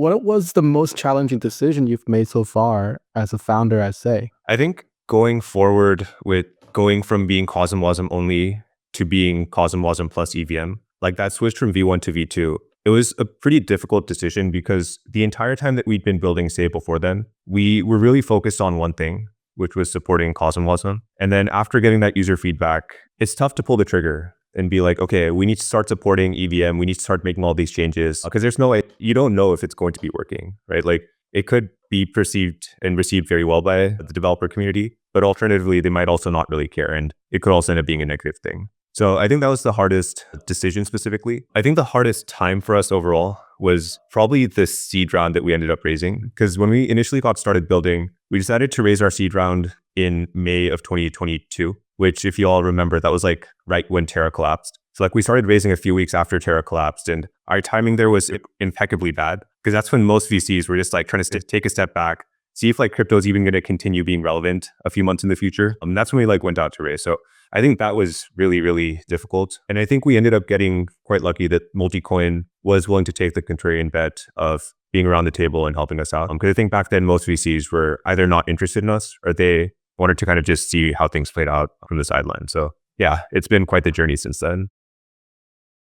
What was the most challenging decision you've made so far as a founder at Say? I think going forward with going from being CosmWasm only to being CosmWasm plus EVM, like that switch from V1 to V2, it was a pretty difficult decision because the entire time that we'd been building Say before then, we were really focused on one thing, which was supporting CosmWasm. And then after getting that user feedback, it's tough to pull the trigger and be like, okay, we need to start supporting EVM. We need to start making all these changes because there's no way, you don't know if it's going to be working, right? Like it could be perceived and received very well by the developer community, but alternatively, they might also not really care. And it could also end up being a negative thing. So I think that was the hardest decision specifically. I think the hardest time for us overall was probably the seed round that we ended up raising. Because when we initially got started building, we decided to raise our seed round in May of 2022, which if you all remember, that was like right when Terra collapsed. So like we started raising a few weeks after Terra collapsed, and our timing there was impeccably bad because that's when most VCs were just like trying to take a step back, see if like crypto is even going to continue being relevant a few months in the future. That's when we like went out to raise. So I think that was really, really difficult. And I think we ended up getting quite lucky that Multicoin was willing to take the contrarian bet of being around the table and helping us out. Because I think back then most VCs were either not interested in us or they wanted to kind of just see how things played out from the sideline. So yeah, it's been quite the journey since then.